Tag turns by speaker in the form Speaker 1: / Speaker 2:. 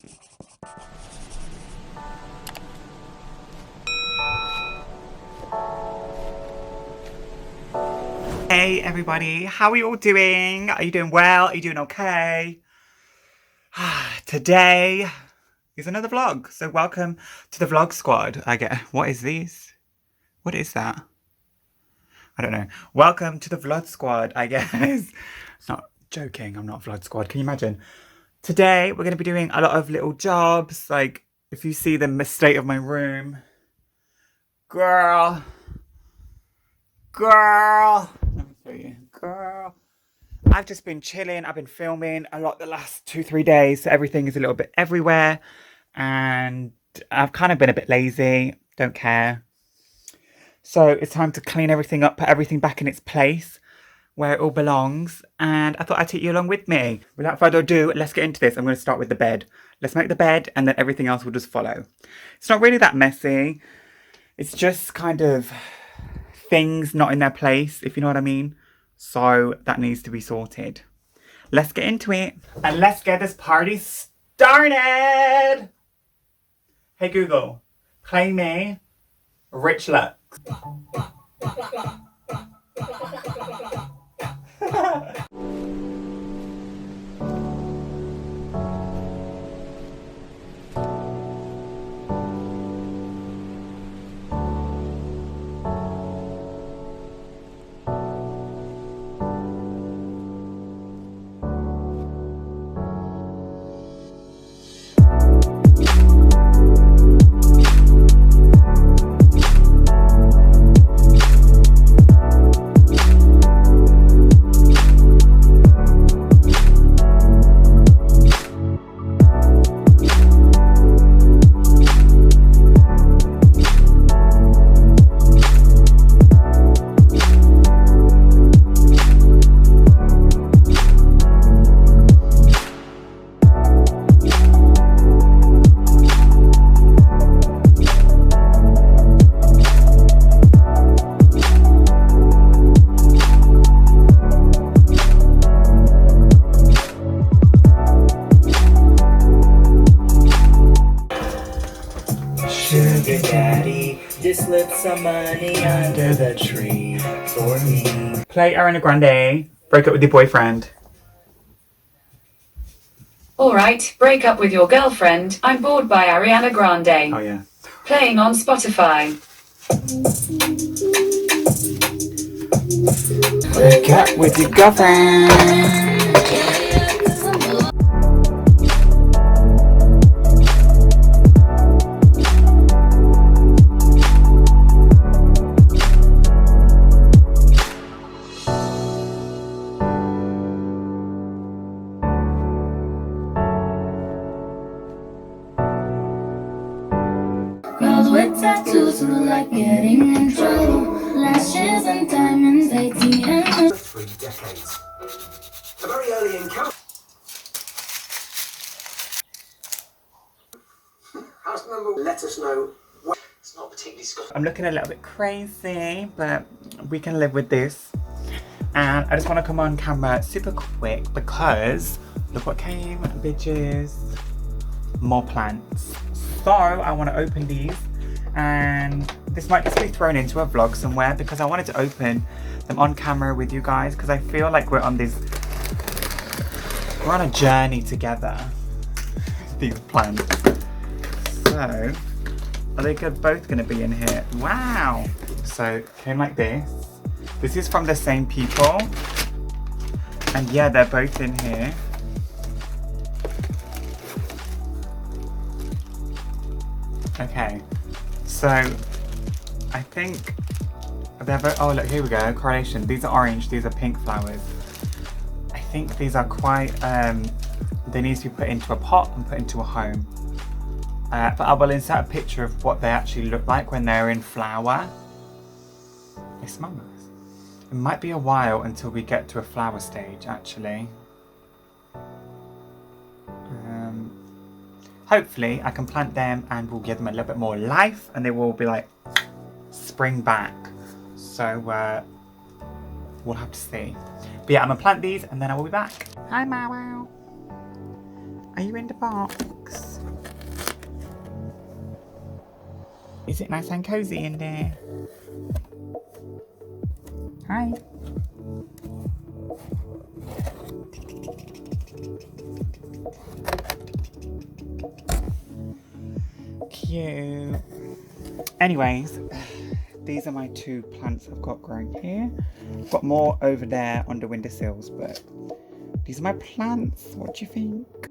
Speaker 1: Hey everybody, how are you all doing? Are you doing well? Are you doing okay? Today is another vlog, so welcome to the vlog squad. What is this? What is that? I don't know. Welcome to the vlog squad, I guess. It's not joking, I'm not vlog squad, can you imagine? Today we're going to be doing a lot of little jobs, like if you see the state of my room. Girl. Let me show you. Girl. I've just been chilling. I've been filming a lot the last 2-3 days. So everything is a little bit everywhere. And I've kind of been a bit lazy. Don't care. So it's time to clean everything up, put everything back in its place where it all belongs. And I thought I'd take you along with me. Without further ado, let's get into this. I'm going to start with the bed. Let's make the bed and then everything else will just follow. It's not really that messy. It's just kind of things not in their place, if you know what I mean. So that needs to be sorted. Let's get into it. And let's get this party started. Hey Google, play me Rich Luck. Sugar daddy, just slip some money under the tree for me. Play Ariana Grande, break up with your boyfriend.
Speaker 2: Alright, break up with your girlfriend. I'm bored by Ariana Grande.
Speaker 1: Oh yeah.
Speaker 2: Playing on Spotify.
Speaker 1: Break up with your girlfriend.
Speaker 3: Girls with tattoos who like getting in trouble. Lashes and diamonds, ATM.
Speaker 4: 3 decades. A very early encounter. House number, let us know. It's not particularly Scottish.
Speaker 1: I'm looking a little bit crazy, but we can live with this. And I just want to come on camera super quick because look what came, bitches. More plants. So I want to open these, and this might just be thrown into a vlog somewhere because I wanted to open them on camera with you guys because I feel like we're on a journey together. These plants. So are they both going to be in here? Wow. So it came like this. This is from the same people, and yeah, they're both in here. Okay, so I think they're both, oh look, here we go, correlation. These are orange, these are pink flowers. I think these are quite, they need to be put into a pot and put into a home. But I will insert a picture of what they actually look like when they're in flower. They smell nice. It might be a while until we get to a flower stage, actually. Hopefully I can plant them and we'll give them a little bit more life and they will be like spring back. So we'll have to see. But yeah, I'm gonna plant these and then I will be back. Hi Mau. Are you in the box? Is it nice and cozy in there? Hi. Cute. Anyways, these are my 2 plants I've got growing here. I've got more over there on the windowsills, but these are my plants. What do you think?